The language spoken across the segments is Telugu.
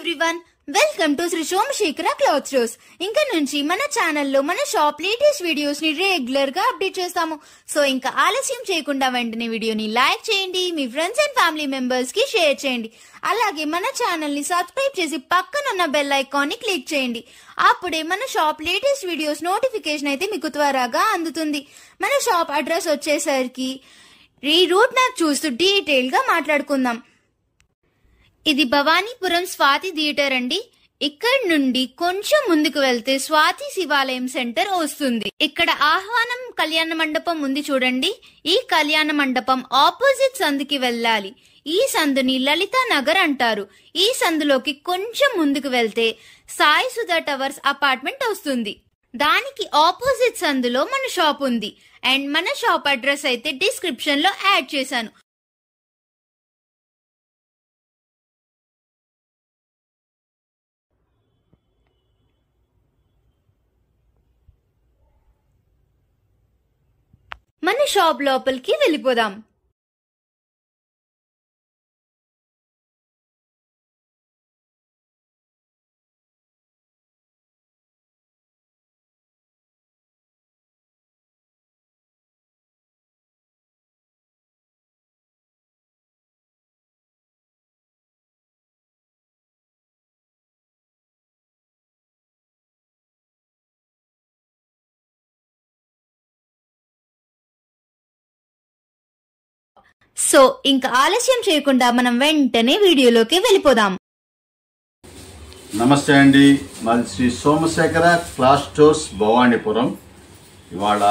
Everyone, welcome to Shri Somashekhara cloth stores. ఇంకా నుంచి మన ఛానల్లో మన షాప్ లేటెస్ట్ వీడియోస్ ని రెగ్యులర్ గా అప్డేట్ చేస్తాము. సో ఇంకా ఆలస్యం చేయకుండా వెంటనే వీడియోని లైక్ చేయండి, మీ ఫ్రెండ్స్ అండ్ ఫ్యామిలీ మెంబర్స్ కి షేర్ చేయండి. అలాగే మన ఛానల్ ని సబ్స్క్రైబ్ చేసి పక్కనున్న బెల్ ఐకాన్ ని క్లిక్ చేయండి. అప్పుడే మన షాప్ లేటెస్ట్ వీడియోస్ నోటిఫికేషన్ అయితే మీకు త్వరగా అందుతుంది. మన షాప్ అడ్రస్ వచ్చేసరికి ఈ రూట్ మ్యాప్ చూస్తూ డీటెయిల్ గా మాట్లాడుకుందాం. ఇది భవానీపురం స్వాతి థియేటర్ అండి. ఇక్కడ నుండి కొంచెం ముందుకు వెళ్తే స్వాతి శివాలయం సెంటర్ వస్తుంది. ఇక్కడ ఆహ్వానం కళ్యాణ మండపం ఉంది చూడండి. ఈ కళ్యాణ మండపం ఆపోజిట్ సందుకి వెళ్ళాలి. ఈ సందుని లలితా నగర్ అంటారు. ఈ సందులోకి కొంచెం ముందుకు వెళ్తే సాయి సుధా టవర్స్ అపార్ట్మెంట్ వస్తుంది. దానికి ఆపోజిట్ సందులో మన షాప్ ఉంది. అండ్ మన షాప్ అడ్రస్ అయితే డిస్క్రిప్షన్ లో యాడ్ చేశాను. మన షాప్ లోపలికి వెళ్ళిపోదాం. సో ఇంకా ఆలస్యం చేయకుండా మనం వెంటనే వీడియోలోకి వెళ్ళిపోదాం. నమస్తే అండి, మాది శ్రీ సోమశేఖర క్లాత్ స్టోర్స్ భవానీపురం. ఇవాళ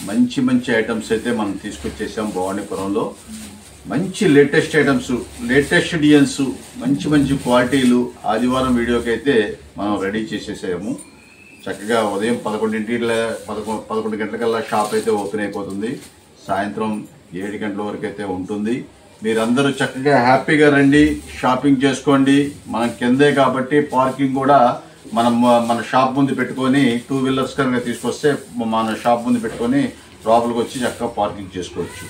మంచి మంచి ఐటమ్స్ అయితే మనం తీసుకొచ్చేసాం. భవానీపురంలో మంచి లేటెస్ట్ ఐటమ్స్, లేటెస్ట్ డిజైన్స్, మంచి మంచి క్వాలిటీలు ఆదివారం వీడియోకి అయితే మనం రెడీ చేసేసాము. చక్కగా ఉదయం 11 గంటలకల్లా షాప్ అయితే ఓపెన్ అయిపోతుంది. సాయంత్రం 7 గంటల వరకు అయితే ఉంటుంది. మీరందరూ చక్కగా హ్యాపీగా రండి, షాపింగ్ చేసుకోండి. మనం కిందే కాబట్టి పార్కింగ్ కూడా మన షాప్ ముందు పెట్టుకొని 2 వీలర్స్ కనుక తీసుకొస్తే మన షాప్ ముందు పెట్టుకొని లోపలికి వచ్చి చక్కగా పార్కింగ్ చేసుకోవచ్చు.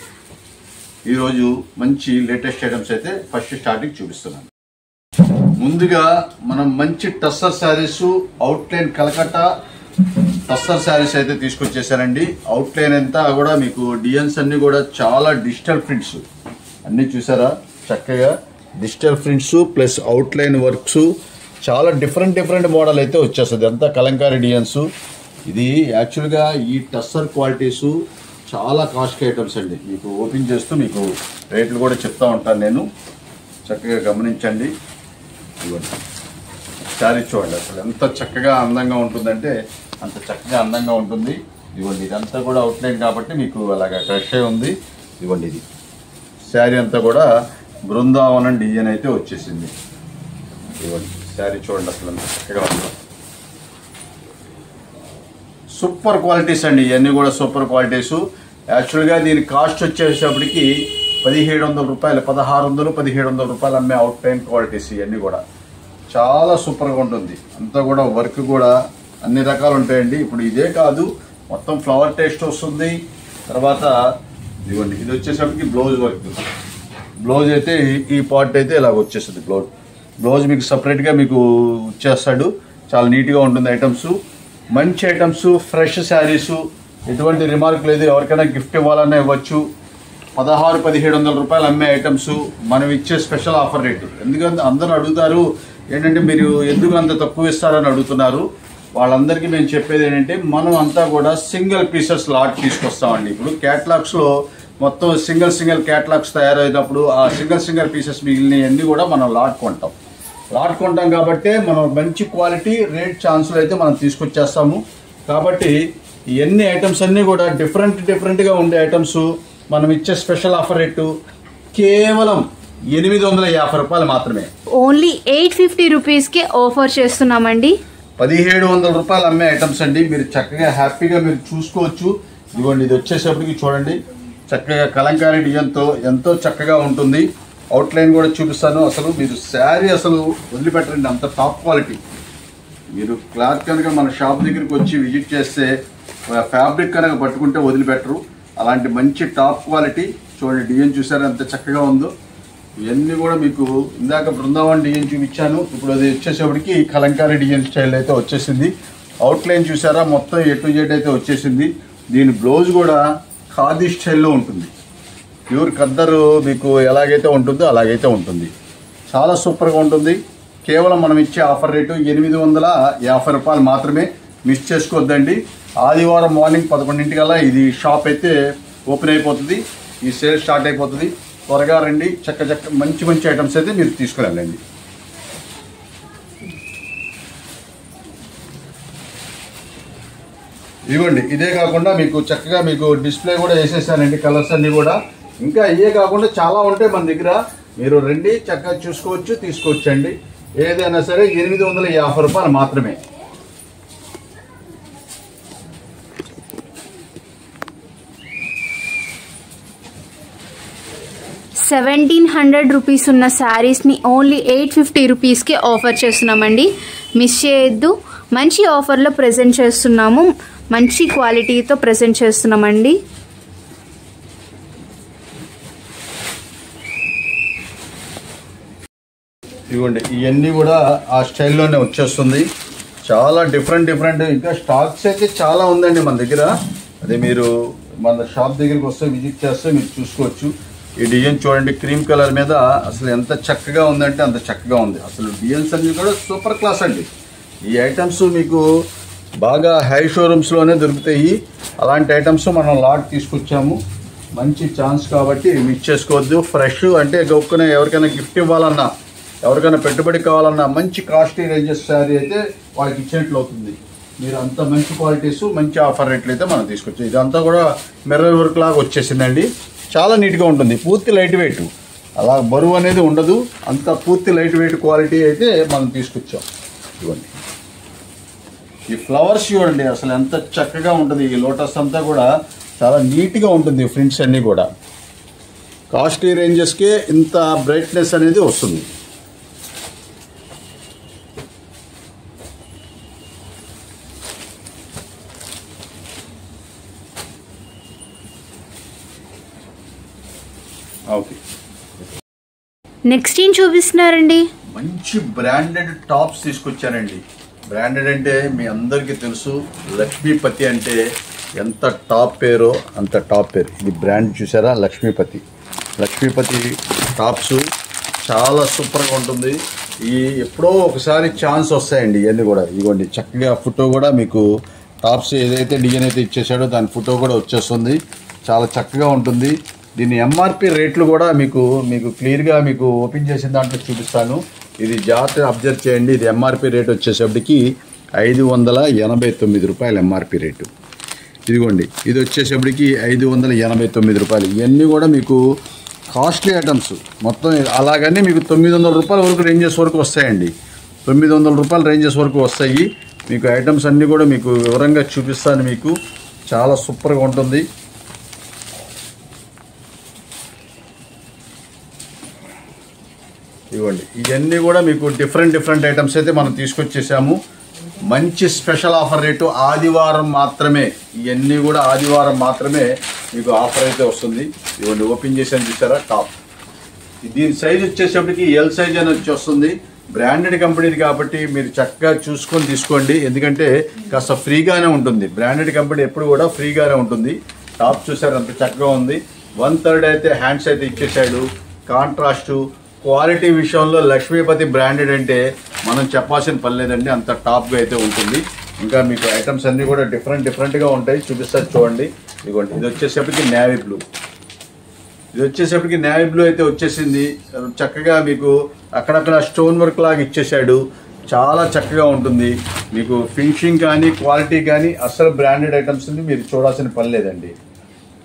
ఈరోజు మంచి లేటెస్ట్ ఐటమ్స్ అయితే ఫస్ట్ స్టార్టింగ్ చూపిస్తున్నాను. ముందుగా మనం మంచి టస్సర్ శారీస్, అవుట్లైన్ కలకత్తా టస్సర్ శారీస్ అయితే తీసుకొచ్చేసారండి. అవుట్లైన్ అంతా కూడా మీకు డిజైన్స్ అన్ని కూడా చాలా డిజిటల్ ప్రింట్స్ అన్ని చూసారా. చక్కగా digital prints plus outline works, చాలా డిఫరెంట్ మోడల్ అయితే వచ్చేస్తుంది. అంతా కలంకారీ డిజైన్స్. ఇది యాక్చువల్గా ఈ టస్సర్ క్వాలిటీస్ చాలా కాస్ట్లీ ఐటమ్స్ అండి. మీకు ఓపెన్ చేస్తూ మీకు రేట్లు కూడా చెప్తా ఉంటాను నేను. చక్కగా గమనించండి. ఇవ్వండి, శారీ చూడండి అసలు ఎంత చక్కగా అందంగా ఉంటుందంటే అంత చక్కగా అందంగా ఉంటుంది. ఇవ్వండి, ఇదంతా కూడా అవుట్లైన్ కాబట్టి మీకు అలాగా క్రష్ అయి ఉంది. ఇవ్వండి, ఇది శారీ అంతా కూడా బృందావనం డిజైన్ అయితే వచ్చేసింది. ఇవ్వండి, శారీ చూడండి అసలు ఎంత చక్కగా ఉందో. సూపర్ క్వాలిటీస్ అండి, ఇవన్నీ కూడా సూపర్ క్వాలిటీస్. యాక్చువల్గా దీని కాస్ట్ వచ్చేసేపటికి 1700 రూపాయలు, 1600, 1700 రూపాయలు అమ్మే అవుట్లైన్ క్వాలిటీస్. ఇవన్నీ కూడా చాలా సూపర్గా ఉంటుంది. అంతా కూడా వర్క్ కూడా అన్ని రకాలు ఉంటాయండి. ఇప్పుడు ఇదే కాదు, మొత్తం ఫ్లవర్ టేస్ట్ వస్తుంది. తర్వాత ఇవ్వండి, ఇది వచ్చేసరికి బ్లౌజ్ వర్క్. బ్లౌజ్ అయితే ఈ పార్ట్ అయితే ఇలాగ వచ్చేస్తుంది. బ్లౌజ్ మీకు సపరేట్గా మీకు వచ్చేస్తాడు. చాలా నీట్గా ఉంటుంది ఐటమ్స్. మంచి ఐటమ్స్, ఫ్రెష్ శారీసు, ఎటువంటి రిమార్క్ లేదు. ఎవరికైనా గిఫ్ట్ ఇవ్వాలన్నా ఇవ్వచ్చు. 1600-1700 రూపాయలు అమ్మే ఐటమ్స్ మనం ఇచ్చే స్పెషల్ ఆఫర్ రేటు. ఎందుకంటే అందరూ అడుగుతారు ఏంటంటే మీరు ఎందుకు అంత తక్కువ ఇస్తారని అడుగుతున్నారు. వాళ్ళందరికీ మేము చెప్పేది ఏంటంటే మనం అంతా కూడా సింగిల్ పీసెస్ లాట్ తీసుకొస్తామండి. ఇప్పుడు క్యాటలాగ్స్లో మొత్తం సింగిల్ క్యాటలాగ్స్ తయారైనప్పుడు ఆ సింగిల్ పీసెస్ మిగిలినవన్నీ కూడా మనం లాట్ కొంటాం కాబట్టి మనం మంచి క్వాలిటీ రేట్ ఛాన్సులు అయితే మనం తీసుకొచ్చేస్తాము. కాబట్టి ఇవన్నీ ఐటమ్స్ అన్నీ కూడా డిఫరెంట్గా ఉండే ఐటమ్స్ మనం ఇచ్చే స్పెషల్ ఆఫర్ రేటు కేవలం 850 రూపాయలు మాత్రమే. ఓన్లీ 850 రూపీస్ కి ఆఫర్ చేస్తున్నామండి. 1700 రూపాయలు అమ్మే ఐటమ్స్ అండి. మీరు చక్కగా హ్యాపీగా మీరు చూసుకోవచ్చు. ఇదిగోండి, ఇది వచ్చేసరికి చూడండి చక్కగా కలంకారీ డిజైన్తో ఎంతో చక్కగా ఉంటుంది. అవుట్లైన్ కూడా చూపిస్తాను. అసలు మీరు శారీ అసలు వదిలిపెట్టండి, అంత టాప్ క్వాలిటీ. మీరు క్లాత్ కనుక మన షాప్ దగ్గరికి వచ్చి విజిట్ చేస్తే ఫ్యాబ్రిక్ కనుక పట్టుకుంటే వదిలిపెట్టరు. అలాంటి మంచి టాప్ క్వాలిటీ చూడండి. డిజైన్ చూసారా ఎంత చక్కగా ఉందో. ఇవన్నీ కూడా మీకు ఇందాక బృందావన్ డిజైన్ చూపించాను. ఇప్పుడు అది వచ్చేసేపటికి కలంకారీ డిజైన్ స్టైల్ అయితే వచ్చేసింది. అవుట్లైన్ చూసారా, మొత్తం A to Z అయితే వచ్చేసింది. దీని బ్లౌజ్ కూడా ఖాదీ స్టైల్లో ఉంటుంది. ప్యూర్ ఖద్దరు మీకు ఎలాగైతే ఉంటుందో అలాగైతే ఉంటుంది. చాలా సూపర్గా ఉంటుంది. కేవలం మనం ఇచ్చే ఆఫర్ రేటు 850 రూపాయలు మాత్రమే. మిస్ చేసుకోవద్దండి. ఆదివారం మార్నింగ్ 11 ఇది షాప్ అయితే ఓపెన్ అయిపోతుంది. ఈ సేల్ స్టార్ట్ అయిపోతుంది. త్వరగా రండి. చక్క మంచి మంచి ఐటమ్స్ అయితే మీరు తీసుకుని వెళ్ళండి. ఇవ్వండి. ఇదే కాకుండా మీకు చక్కగా మీకు డిస్ప్లే కూడా వేసేసానండి, కలర్స్ అన్నీ కూడా. ఇంకా ఇవే కాకుండా చాలా ఉంటాయి మన దగ్గర. మీరు రండి, చక్కగా చూసుకోవచ్చు, తీసుకోవచ్చండి. ఏదైనా సరే 850 రూపాయలు మాత్రమే. ₹1,700 ఉన్న శారీస్ని ఓన్లీ 850 రూపీస్కి ఆఫర్ చేస్తున్నామండి. మిస్ చేయొద్దు. మంచి ఆఫర్లో ప్రజెంట్ చేస్తున్నాము. మంచి క్వాలిటీతో ప్రజెంట్ చేస్తున్నామండి. ఇవ్వండి. ఇవన్నీ కూడా ఆ స్టైల్లోనే వచ్చేస్తుంది. చాలా డిఫరెంట్ ఇంకా స్టాక్స్ అయితే చాలా ఉందండి మన దగ్గర. అదే మీరు మన షాప్ దగ్గరికి వస్తే విజిట్ చేస్తే మీరు చూసుకోవచ్చు. ఈ డిజైన్ చూడండి, క్రీమ్ కలర్ మీద అసలు ఎంత చక్కగా ఉందంటే అంత చక్కగా ఉంది. అసలు డిజైన్స్ అన్నీ కూడా సూపర్ క్లాస్ అండి. ఈ ఐటమ్స్ మీకు బాగా హై షోరూమ్స్లోనే దొరుకుతాయి. అలాంటి ఐటమ్స్ మనం లాట్ తీసుకొచ్చాము. మంచి ఛాన్స్ కాబట్టి మిస్ చేసుకోవద్దు. ఫ్రెష్ అంటే గొప్పనే ఎవరికైనా గిఫ్ట్ ఇవ్వాలన్నా, ఎవరికైనా పెట్టుబడి కావాలన్నా మంచి కాస్ట్లీ రేంజెస్ శారీ అయితే వాళ్ళకి ఇచ్చినట్లు అవుతుంది. మీరు అంత మంచి క్వాలిటీస్, మంచి ఆఫర్ రేట్లు అయితే మనం తీసుకొచ్చాం. ఇదంతా కూడా మిర్రర్ వర్క్ లాగా వచ్చేసిందండి. చాలా నీట్గా ఉంటుంది. పూర్తి లైట్ వెయిట్, అలా బరువు అనేది ఉండదు. అంత పూర్తి లైట్ వెయిట్ క్వాలిటీ అయితే మనం తీసుకొచ్చాం. ఇవ్వండి. ఈ ఫ్లవర్స్ చూడండి అసలు ఎంత చక్కగా ఉంటుంది. ఈ లోటస్ అంతా కూడా చాలా నీట్గా ఉంటుంది. ప్రింట్స్ అన్నీ కూడా కాస్ట్లీ రేంజెస్కే ఇంత బ్రైట్నెస్ అనేది వస్తుంది. ఓకే, నెక్స్ట్ ఏం చూపిస్తున్నారండి? మంచి బ్రాండెడ్ టాప్స్ తీసుకొచ్చానండి. బ్రాండెడ్ అంటే మీ అందరికీ తెలుసు, లక్ష్మీపతి అంటే ఎంత టాప్ పేరో అంత టాప్ పేరు. ఇది బ్రాండ్ చూసారా, లక్ష్మీపతి టాప్స్ చాలా సూపర్గా ఉంటుంది. ఈ ఎప్పుడో ఒకసారి ఛాన్స్ వస్తాయండి ఇవన్నీ కూడా. ఇదిగోండి చక్కగా ఫోటో కూడా మీకు టాప్స్ ఏదైతే డిజైన్ అయితే ఇచ్చేసాడో దాని ఫోటో కూడా వచ్చేస్తుంది. చాలా చక్కగా ఉంటుంది. దీని ఎంఆర్పి రేట్లు కూడా మీకు క్లియర్గా మీకు ఓపెన్ చేసిన దాంట్లో చూపిస్తాను. ఇది జాగ్రత్తగా అబ్జర్వ్ చేయండి. ఇది ఎంఆర్పి రేట్ వచ్చేసప్పటికి 589 రూపాయలు ఎంఆర్పి రేటు. ఇదిగోండి ఇది వచ్చేసప్పటికి 589 రూపాయలు. ఇవన్నీ కూడా మీకు కాస్ట్లీ ఐటమ్స్ మొత్తం. అలాగని మీకు 900 రూపాయల వరకు రేంజెస్ వరకు వస్తాయండి. 900 రూపాయల రేంజెస్ వరకు వస్తాయి. మీకు ఐటమ్స్ అన్నీ కూడా మీకు వివరంగా చూపిస్తాను. మీకు చాలా సూపర్గా ఉంటుంది. ఇవ్వండి. ఇవన్నీ కూడా మీకు డిఫరెంట్ ఐటమ్స్ అయితే మనం తీసుకొచ్చేసాము. మంచి స్పెషల్ ఆఫర్ రేటు, ఆదివారం మాత్రమే. ఇవన్నీ కూడా ఆదివారం మాత్రమే మీకు ఆఫర్ అయితే వస్తుంది. ఇవ్వండి ఓపెన్ చేసాను చూసారా టాప్. దీని సైజ్ వచ్చేసప్పటికి ఎల్ సైజ్ అని వస్తుంది. బ్రాండెడ్ కంపెనీది కాబట్టి మీరు చక్కగా చూసుకొని తీసుకోండి. ఎందుకంటే కాస్త ఫ్రీగానే ఉంటుంది. బ్రాండెడ్ కంపెనీ ఎప్పుడు కూడా ఫ్రీగానే ఉంటుంది. టాప్ చూసారు అంత చక్కగా ఉంది. 1/3 అయితే హ్యాండ్స్ అయితే ఇచ్చేసాడు. కాంట్రాస్టు క్వాలిటీ విషయంలో లక్ష్మీపతి బ్రాండెడ్ అంటే మనం చెప్పాల్సిన పని లేదండి. అంత టాప్గా అయితే ఉంటుంది. ఇంకా మీకు ఐటమ్స్ అన్నీ కూడా డిఫరెంట్గా ఉంటాయి. చూపిస్తారు చూడండి. ఇదిగోండి ఇది వచ్చేసప్పటికి నేవీ బ్లూ అయితే వచ్చేసింది. చక్కగా మీకు అక్కడక్కడ స్టోన్ వర్క్ లాగా ఇచ్చేసాడు. చాలా చక్కగా ఉంటుంది. మీకు ఫినిషింగ్ కానీ క్వాలిటీ కానీ అసలు బ్రాండెడ్ ఐటమ్స్ మీరు చూడాల్సిన పని లేదండి.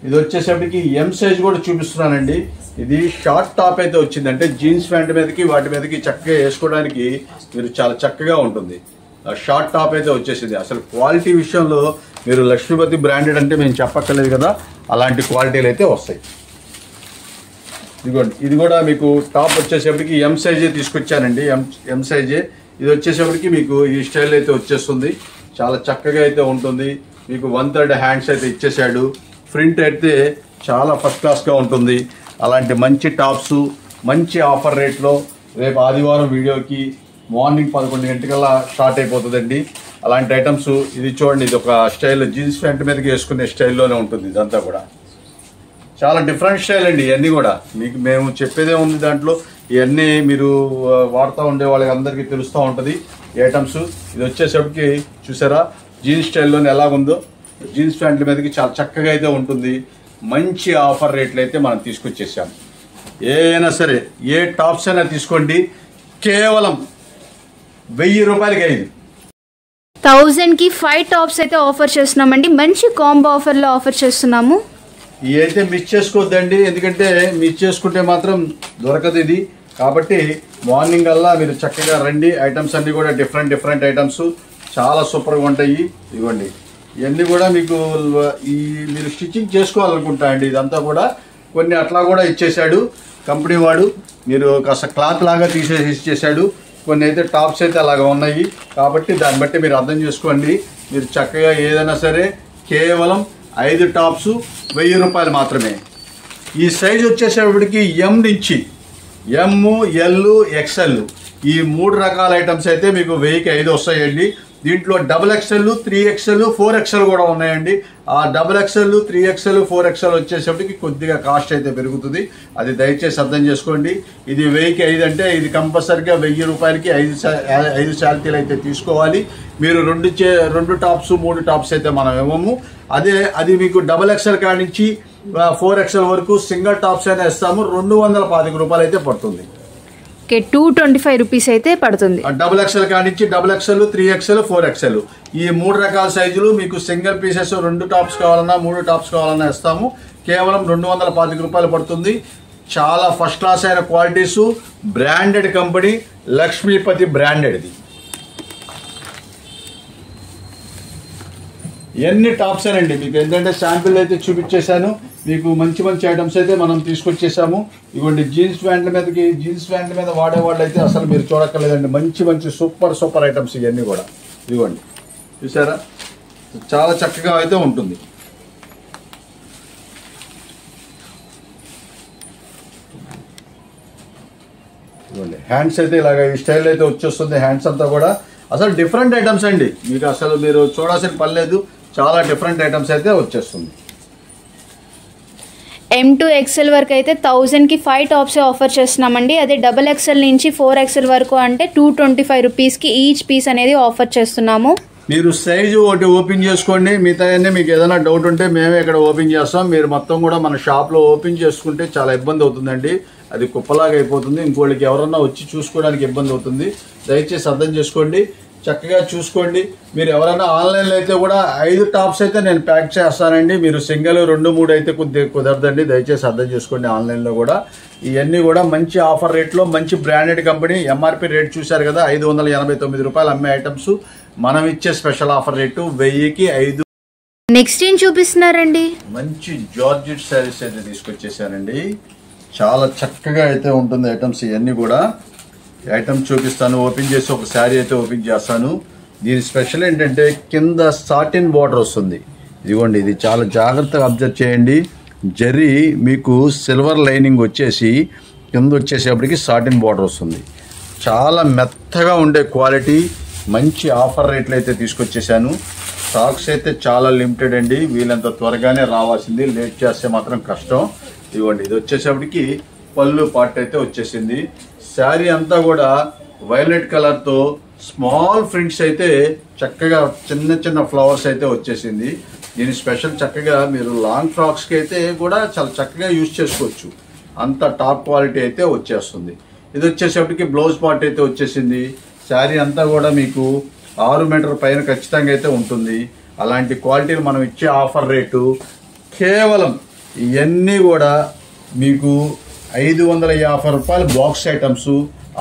ఇది వచ్చేసప్పటికి ఎం సైజ్ కూడా చూపిస్తున్నానండి. ఇది షార్ట్ టాప్ అయితే వచ్చింది. అంటే జీన్స్ ప్యాంట్ మీదకి వాటి మీదకి చక్కగా వేసుకోవడానికి మీరు చాలా చక్కగా ఉంటుంది. షార్ట్ టాప్ అయితే వచ్చేసింది. అసలు క్వాలిటీ విషయంలో మీరు లక్ష్మీపతి బ్రాండెడ్ అంటే మేము చెప్పక్కర్లేదు కదా, అలాంటి క్వాలిటీలు అయితే వస్తాయి. ఇదిగోండి ఇది కూడా మీకు టాప్ వచ్చేసప్పటికి ఎం సైజే తీసుకొచ్చానండి. ఎం సైజే. ఇది వచ్చేసప్పటికి మీకు ఈ స్టైల్ అయితే వచ్చేస్తుంది. చాలా చక్కగా అయితే ఉంటుంది. మీకు 1/3 హ్యాండ్స్ అయితే ఇచ్చేసాడు. ప్రింట్ అయితే చాలా ఫస్ట్ క్లాస్గా ఉంటుంది. అలాంటి మంచి టాప్స్ మంచి ఆఫర్ రేట్లో రేపు ఆదివారం వీడియోకి మార్నింగ్ 11 గంటకల్లా స్టార్ట్ అయిపోతుందండి. అలాంటి ఐటమ్స్ ఇది చూడండి, ఇది ఒక స్టైల్ జీన్స్ ప్యాంట్ మీదకి వేసుకునే స్టైల్లోనే ఉంటుంది. ఇదంతా కూడా చాలా డిఫరెంట్ స్టైల్ అండి. ఇవన్నీ కూడా మీకు మేము చెప్పేదే ఉంది, దాంట్లో ఇవన్నీ మీరు వాడుతూ ఉండే వాళ్ళకి అందరికీ తెలుస్తూ ఉంటుంది ఈ ఐటమ్స్. ఇది వచ్చేసరికి చూసారా జీన్స్ స్టైల్లోనే ఎలాగుందో, జీన్స్ ప్యాంట్ల మీదకి చాలా చక్కగా అయితే ఉంటుంది. మంచి ఆఫర్ రేట్లు అయితే మనం తీసుకొచ్చేసాం. అయినా సరే ఏ టాప్స్ అయినా తీసుకోండి, కేవలం 1000 రూపాయలకి 5. 1000కి 5 టాప్స్ అయితే ఆఫర్ చేస్తున్నామండి. మంచి కాంబో ఆఫర్లో ఆఫర్ చేస్తున్నాము. ఇవి అయితే మిస్ చేసుకోవద్దండి, ఎందుకంటే మిస్ చేసుకుంటే మాత్రం దొరకదు ఇది. కాబట్టి మార్నింగ్ అల్లా మీరు చక్కగా రండి. ఐటమ్స్ అన్నీ కూడా డిఫరెంట్ ఐటమ్స్ చాలా సూపర్గా ఉంటాయి. ఇవ్వండి ఇవన్నీ కూడా మీకు మీరు స్టిచ్చింగ్ చేసుకోవాలనుకుంటా అండి. ఇదంతా కూడా కొన్ని అట్లా కూడా ఇచ్చేసాడు కంపెనీ వాడు, మీరు కాస్త క్లాత్ లాగా తీసేసి ఇచ్చేసాడు. కొన్ని అయితే టాప్స్ అయితే అలాగా ఉన్నాయి. కాబట్టి దాన్ని బట్టి మీరు అర్థం చేసుకోండి. మీరు చక్కగా ఏదైనా సరే కేవలం 5 టాప్స్ 1000 రూపాయలు మాత్రమే. ఈ సైజ్ వచ్చేసేపటికి ఎం నుంచి ఎమ్, ఎల్, ఎక్స్ఎల్ ఈ 3 రకాల ఐటమ్స్ అయితే మీకు 1000కి 5 వస్తాయండి. దీంట్లో XXL, 3XL, 4XL కూడా ఉన్నాయండి. ఆ XXL, 3XL, 4XL వచ్చేసరికి కొద్దిగా కాస్ట్ అయితే పెరుగుతుంది, అది దయచేసి అర్థం చేసుకోండి. ఇది 1000కి 5 అంటే ఇది కంపల్సరిగా 1000 రూపాయలకి 5 శాలరీలు అయితే తీసుకోవాలి. మీరు 2 టాప్స్ 3 టాప్స్ అయితే మనం ఇవ్వము. అది మీకు XXL కాడి నుంచి 4XL వరకు సింగిల్ టాప్స్ అయినా ఇస్తాము. 225 రూపాయలు అయితే పడుతుంది. 225 రూపీస్ అయితే పడుతుంది. XXL కాడి నుంచి XXL, 3XL, 4XL ఈ 3 రకాల సైజులు మీకు సింగిల్ పీసెస్ 2 టాప్స్ కావాలన్నా 3 టాప్స్ కావాలన్నా ఇస్తాము. కేవలం 225 రూపాయలు పడుతుంది. చాలా ఫస్ట్ క్లాస్ అయిన క్వాలిటీస్, బ్రాండెడ్ కంపెనీ లక్ష్మీపతి బ్రాండెడ్ది. ఎన్ని టాప్స్ అండి మీకు ఏంటంటే శాంపిల్ అయితే చూపించేశాను. మీకు మంచి ఐటమ్స్ అయితే మనం తీసుకొచ్చేసాము. ఇవ్వండి జీన్స్ ప్యాంట్ల మీద వాడేవాళ్ళు అయితే అసలు మీరు చూడక్కర్లేదండి. మంచి సూపర్ ఐటమ్స్ ఇవన్నీ కూడా. ఇవ్వండి చూసారా, చాలా చక్కగా అయితే ఉంటుంది. ఇవ్వండి హ్యాండ్స్ అయితే ఇలాగ ఈ స్టైల్ అయితే వచ్చేస్తుంది. హ్యాండ్స్ అంతా కూడా అసలు డిఫరెంట్ ఐటమ్స్ అండి. మీకు అసలు మీరు చూడాల్సిన పని లేదు, చాలా డిఫరెంట్ ఐటమ్స్ అయితే వచ్చేస్తుంది. M to XL వరకు అయితే 1000కి 5 టాప్స్ ఆఫర్ చేస్తున్నామండి. అదే XXL నుంచి 4XL వరకు అంటే 225 రూపీస్కి ఈచ్ పీస్ అనేది ఆఫర్ చేస్తున్నాము. మీరు సైజు ఒకటి ఓపెన్ చేసుకోండి, మిగతా మీకు ఏదైనా డౌట్ ఉంటే మేమే ఇక్కడ ఓపెన్ చేస్తాం. మీరు మొత్తం కూడా మన షాప్లో ఓపెన్ చేసుకుంటే చాలా ఇబ్బంది అవుతుందండి, అది కుప్పలాగా అయిపోతుంది. ఇంకోళ్ళకి ఎవరన్నా వచ్చి చూసుకోవడానికి ఇబ్బంది అవుతుంది. దయచేసి అర్థం చేసుకోండి, చక్కగా చూసుకోండి. మీరు ఎవరైనా ఆన్లైన్లో అయితే కూడా 5 టాప్స్ అయితే నేను ప్యాక్ చేస్తానండి. మీరు సింగిల్ 2, 3 అయితే కుదరదండి, దయచేసి అర్థం చేసుకోండి. ఆన్లైన్లో కూడా ఇవన్నీ కూడా మంచి ఆఫర్ రేట్లో మంచి బ్రాండెడ్ కంపెనీ. ఎంఆర్పి రేట్ చూశారు కదా, 589 రూపాయలు అమ్మే ఐటమ్స్. మనం ఇచ్చే స్పెషల్ ఆఫర్ రేటు 1000కి 5. నెక్స్ట్ ఏం చూపిస్తున్నారండి? మంచి జార్జెట్ శారీస్ అయితే తీసుకొచ్చేసానండి. చాలా చక్కగా అయితే ఉంటుంది ఐటమ్స్. ఇవన్నీ కూడా ఐటమ్ చూపిస్తాను. ఓపెన్ చేసి ఒక శారీ అయితే ఓపెన్ చేస్తాను. దీని స్పెషల్ ఏంటంటే కింద సాటిన్ బార్డర్ వస్తుంది. ఇదిగోండి, ఇది చాలా జాగ్రత్తగా అబ్జర్వ్ చేయండి. జరీ మీకు సిల్వర్ లైనింగ్ వచ్చేసి కింద వచ్చేసేపటికి సాటిన్ బార్డర్ వస్తుంది. చాలా మెత్తగా ఉండే క్వాలిటీ, మంచి ఆఫర్ రేట్లు అయితే తీసుకొచ్చేసాను. స్టాక్స్ అయితే చాలా లిమిటెడ్ అండి, వీళ్ళంత త్వరగానే రావాల్సింది, లేట్ చేస్తే మాత్రం కష్టం. ఇదిగోండి, ఇది వచ్చేసరికి పళ్ళు పార్ట్ అయితే వచ్చేసింది. శారీ అంతా కూడా వైలెట్ కలర్తో స్మాల్ ప్రింట్స్ అయితే చక్కగా చిన్న ఫ్లవర్స్ అయితే వచ్చేసింది. దీని స్పెషల్ చక్కగా మీరు లాంగ్ ఫ్రాక్స్కి అయితే కూడా చాలా చక్కగా యూజ్ చేసుకోవచ్చు, అంత టాప్ క్వాలిటీ అయితే వచ్చేస్తుంది. ఇది వచ్చేసరికి బ్లౌజ్ పార్ట్ అయితే వచ్చేసింది. శారీ అంతా కూడా మీకు 6 మీటర్ పైన ఖచ్చితంగా అయితే ఉంటుంది. అలాంటి క్వాలిటీలు మనం ఇచ్చే ఆఫర్ రేటు కేవలం ఇవన్నీ కూడా మీకు 550 రూపాయలు బాక్స్ ఐటమ్స్.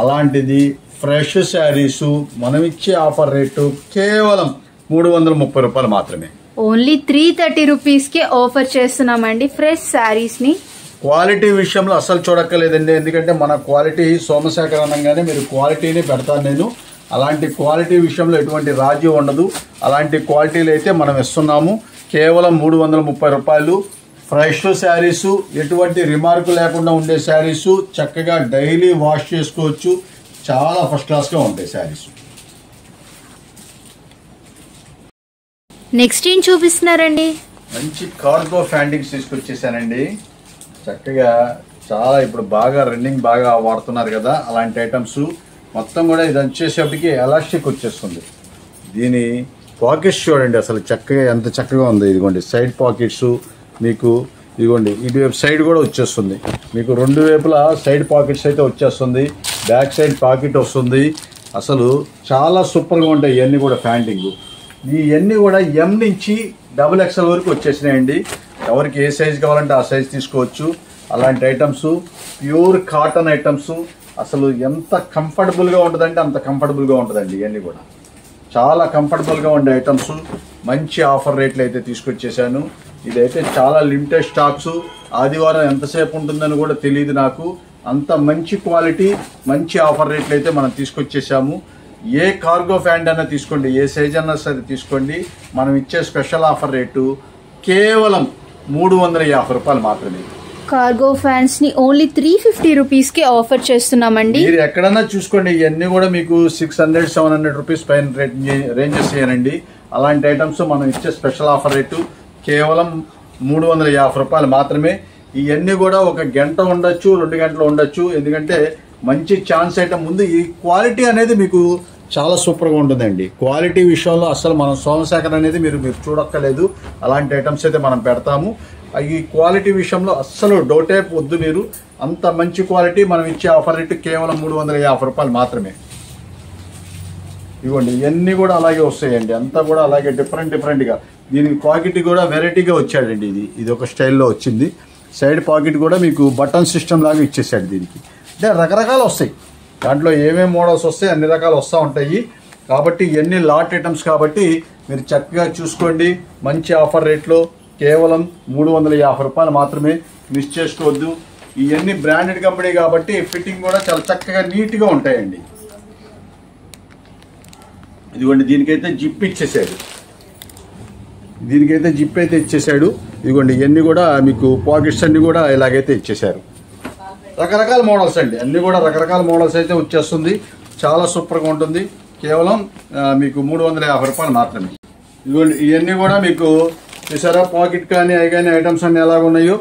అలాంటిది ఫ్రెష్ శారీస్ మనం ఇచ్చే ఆఫర్ రేటు కేవలం 330 రూపాయలు మాత్రమే. ఓన్లీ 330 రూపీస్కి ఆఫర్ చేస్తున్నామండి ఫ్రెష్ శారీస్ని. క్వాలిటీ విషయంలో అసలు చూడక్కర్లేదండి, ఎందుకంటే మన క్వాలిటీ సోమశేఖర్ అనగానే మీరు క్వాలిటీని పెడతాను నేను. అలాంటి క్వాలిటీ విషయంలో ఎటువంటి రాజీ ఉండదు. అలాంటి క్వాలిటీలు అయితే మనం ఇస్తున్నాము. కేవలం 330 రూపాయలు ఫ్రెష్ శారీస్, ఎటువంటి రిమార్క్ లేకుండా ఉండే శారీస్, చక్కగా డైలీ వాష్ చేసుకోవచ్చు. చాలా ఫస్ట్ క్లాస్గా ఉంటాయి శారీస్. నెక్స్ట్ ఏం చూపిస్తున్నారండి? మంచి కార్గో ఫ్యాండింగ్స్ తీసుకొచ్చేసానండి. చక్కగా చాలా ఇప్పుడు బాగా రన్నింగ్ బాగా వాడుతున్నారు కదా, అలాంటి ఐటమ్స్ మొత్తం కూడా ఇది వచ్చేసేపటికి ఎలాస్టిక్ వచ్చేస్తుంది. దీని పాకెట్స్ చూడండి అసలు చక్కగా ఎంత చక్కగా ఉంది. ఇదిగోండి సైడ్ పాకెట్స్ మీకు, ఇదిగోండి ఇటువైపు సైడ్ కూడా వచ్చేస్తుంది మీకు. రెండు వైపులా సైడ్ పాకెట్స్ అయితే వచ్చేస్తుంది. బ్యాక్ సైడ్ పాకెట్ వస్తుంది. అసలు చాలా సూపర్గా ఉంటాయి ఇవన్నీ కూడా ఫ్యాండింగ్. ఇవన్నీ కూడా ఎం నుంచి XXL వరకు వచ్చేసినాయండి. ఎవరికి ఏ సైజు కావాలంటే ఆ సైజు తీసుకోవచ్చు. అలాంటి ఐటమ్స్ ప్యూర్ కాటన్ ఐటమ్స్. అసలు ఎంత కంఫర్టబుల్గా ఉంటుందంటే అంత కంఫర్టబుల్గా ఉంటుందండి. ఇవన్నీ కూడా చాలా కంఫర్టబుల్గా ఉండే ఐటమ్స్. మంచి ఆఫర్ రేట్లు అయితే తీసుకొచ్చేసాను. ఇదైతే చాలా లిమిటెడ్ స్టాక్స్. ఆదివారం ఎంతసేపు ఉంటుందని కూడా తెలియదు నాకు. అంత మంచి క్వాలిటీ, మంచి ఆఫర్ రేట్లు అయితే మనం తీసుకొచ్చేసాము. ఏ కార్గో ఫ్యాండ్ అన్నా తీసుకోండి, ఏ సైజ్ అన్నా సరే తీసుకోండి. మనం ఇచ్చే స్పెషల్ ఆఫర్ రేటు కేవలం 350 రూపాయలు మాత్రమే. కార్గో ఫ్యాన్స్ ని ఓన్లీ 350 రూపీస్ కి ఆఫర్ చేస్తున్నామండి. మీరు ఎక్కడన్నా చూసుకోండి, ఇవన్నీ కూడా మీకు 600-700 రూపీస్ పైన రేంజెస్ చేయనండి. అలాంటి ఐటమ్స్ మనం ఇచ్చే స్పెషల్ ఆఫర్ రేటు కేవలం 350 రూపాయలు మాత్రమే. ఇవన్నీ కూడా 1 గంట ఉండొచ్చు, 2 గంటలు ఉండొచ్చు. ఎందుకంటే మంచి ఛాన్స్ ఐటమ్ ముందు. ఈ క్వాలిటీ అనేది మీకు చాలా సూపర్గా ఉంటుందండి. క్వాలిటీ విషయంలో అసలు మనం సోమశేఖర్ అనేది మీరు చూడక్కర్లేదు. అలాంటి ఐటమ్స్ అయితే మనం పెడతాము. ఈ క్వాలిటీ విషయంలో అస్సలు డౌటే వద్దు మీరు. అంత మంచి క్వాలిటీ. మనం ఇచ్చే ఆఫర్ రేటు కేవలం 350 రూపాయలు మాత్రమే. ఇవ్వండి ఇవన్నీ కూడా అలాగే వస్తాయండి. అంతా కూడా అలాగే డిఫరెంట్గా. దీనికి పాకెట్ కూడా వెరైటీగా వచ్చాడండి. ఇది ఒక స్టైల్లో వచ్చింది. సైడ్ పాకెట్ కూడా మీకు బటన్ సిస్టమ్ లాగా ఇచ్చేసాడు దీనికి. అంటే రకరకాలు వస్తాయి. దాంట్లో ఏమేమి మోడల్స్ వస్తాయి అన్ని రకాలు వస్తూ ఉంటాయి. కాబట్టి ఇవన్నీ లాట్ ఐటమ్స్ కాబట్టి మీరు చక్కగా చూసుకోండి. మంచి ఆఫర్ రేట్లో కేవలం 350 రూపాయలు మాత్రమే. మిస్ చేసుకోవద్దు. ఇవన్నీ బ్రాండెడ్ కంపెనీ కాబట్టి ఫిట్టింగ్ కూడా చాలా చక్కగా నీట్గా ఉంటాయండి. ఇదిగోండి దీనికైతే జిప్ ఇచ్చేసాడు. దీనికైతే జిప్ అయితే ఇచ్చేసాడు. ఇదిగోండి ఇవన్నీ కూడా మీకు పాకెట్స్ అన్ని కూడా ఇలాగైతే ఇచ్చేసారు. రకరకాల మోడల్స్ అండి. అన్నీ కూడా రకరకాల మోడల్స్ అయితే వచ్చేస్తుంది. చాలా సూపర్గా ఉంటుంది. కేవలం మీకు 350 రూపాయలు మాత్రమే. ఇదిగోండి ఇవన్నీ కూడా మీకు చూసారా, పాకెట్ కానీ అవి కానీ ఐటమ్స్ అన్ని ఎలాగ ఉన్నాయో.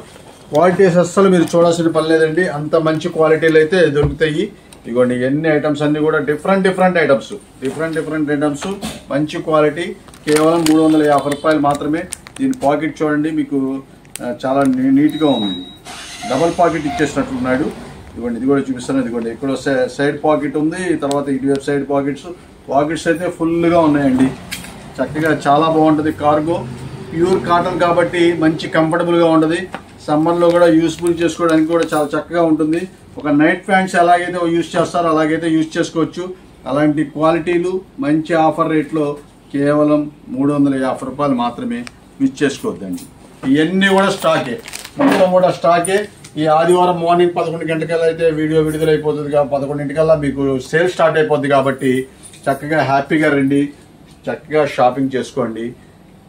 క్వాలిటీస్ అస్సలు మీరు చూడాల్సిన పని లేదండి. అంత మంచి క్వాలిటీలు అయితే దొరుకుతాయి. ఇదిగోండి ఇవన్నీ ఐటమ్స్ అన్ని కూడా డిఫరెంట్ ఐటమ్స్ మంచి క్వాలిటీ. కేవలం 350 రూపాయలు మాత్రమే. దీని పాకెట్ చూడండి మీకు చాలా నీట్గా ఉంది. డబల్ పాకెట్ ఇచ్చేసినట్లున్నాడు. ఇదిగోండి ఇది కూడా చూపిస్తాను. ఇదిగోండి ఇక్కడ సైడ్ పాకెట్ ఉంది. తర్వాత ఇటువైపు సైడ్ పాకెట్స్ అయితే ఫుల్గా ఉన్నాయండి. చక్కగా చాలా బాగుంటుంది. కార్గో ప్యూర్ కాటన్ కాబట్టి మంచి కంఫర్టబుల్గా ఉంటుంది. సమ్మర్లో కూడా యూస్ఫుల్ చేసుకోవడానికి కూడా చాలా చక్కగా ఉంటుంది. ఒక నైట్ ప్యాంట్స్ ఎలాగైతే యూజ్ చేస్తారో అలాగైతే యూజ్ చేసుకోవచ్చు. అలాంటి క్వాలిటీలు మంచి ఆఫర్ రేట్లో కేవలం 350 రూపాయలు మాత్రమే. మిస్ చేసుకోవద్దండి. ఇవన్నీ కూడా స్టాకే, మొత్తం కూడా స్టాకే. ఈ ఆదివారం మార్నింగ్ 11 గంటకల్లా అయితే వీడియో విడుదలైపోతుంది. 11 మీకు సేల్ స్టార్ట్ అయిపోద్ది. కాబట్టి చక్కగా హ్యాపీగా రండి, చక్కగా షాపింగ్ చేసుకోండి.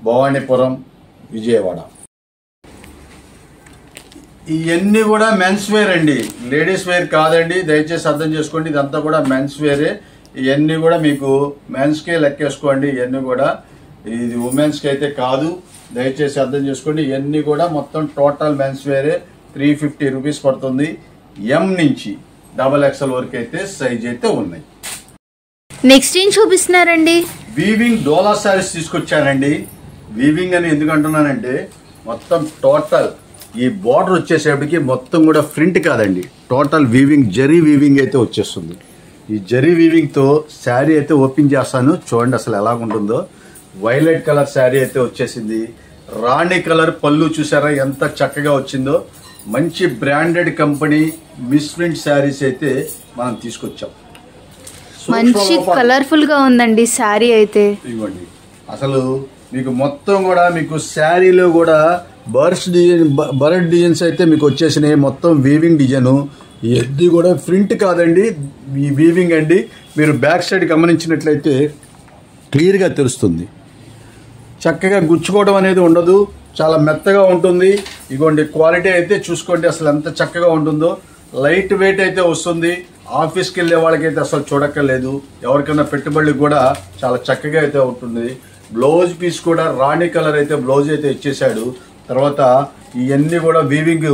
భవానీపురం, విజయవాడ. ఇవన్నీ కూడా మెన్స్ వేర్ అండి, లేడీస్ వేర్ కాదండి. దయచేసి అర్థం చేసుకోండి. ఇదంతా కూడా మెన్స్ వేరే. ఇవన్నీ కూడా మీకు మెన్స్కే లెక్కేసుకోండి. ఇవన్నీ కూడా ఇది ఉమెన్స్కి అయితే కాదు. దయచేసి అర్థం చేసుకోండి. ఇవన్నీ కూడా మొత్తం టోటల్ మెన్స్ వేరే. 350 రూపీస్ పడుతుంది. ఎం నుంచి XXL వరకు అయితే సైజ్ అయితే ఉన్నాయి. నెక్స్ట్ ఏం చూపిస్తున్నారండి? వీవింగ్ డోలా శారీస్ తీసుకొచ్చానండి. వీవింగ్ అని ఎందుకు అంటున్నానంటే మొత్తం టోటల్ ఈ బార్డర్ వచ్చేసేపటికి మొత్తం కూడా ప్రింట్ కాదండి, టోటల్ వీవింగ్, జరీ వీవింగ్ అయితే వచ్చేస్తుంది. ఈ జరీ వీవింగ్తో శారీ అయితే ఓపెన్ చేస్తాను. చూడండి అసలు ఎలా ఉంటుందో. వైలెట్ కలర్ శారీ అయితే వచ్చేసింది. రాణి కలర్ పళ్ళు చూసారా ఎంత చక్కగా వచ్చిందో. మంచి branded company miss print saris అయితే మనం తీసుకొచ్చాం. మంచి కలర్ఫుల్ గా ఉందండి శారీ అయితే. ఇవ్వండి అసలు మీకు మొత్తం కూడా మీకు శారీలో కూడా బర్డ్ డిజైన్స్ అయితే మీకు వచ్చేసినాయి. మొత్తం వీవింగ్ డిజైన్. ఇది కూడా ప్రింట్ కాదండి, ఈ వీవింగ్ అండి. మీరు బ్యాక్ సైడ్ గమనించినట్లయితే క్లియర్గా తెలుస్తుంది. చక్కగా గుచ్చుకోవడం అనేది ఉండదు. చాలా మెత్తగా ఉంటుంది. ఇగోండి క్వాలిటీ అయితే చూసుకోండి అసలు ఎంత చక్కగా ఉంటుందో. లైట్ వెయిట్ అయితే వస్తుంది. ఆఫీస్కి వెళ్ళే వాళ్ళకైతే అసలు చూడక్కర్లేదు. ఎవరికైనా పెట్టుబడులకు కూడా చాలా చక్కగా అయితే ఉంటుంది. బ్లౌజ్ పీస్ కూడా రాణి కలర్ అయితే బ్లౌజ్ అయితే ఇచ్చేసాడు. తర్వాత ఇవన్నీ కూడా వీవింగ్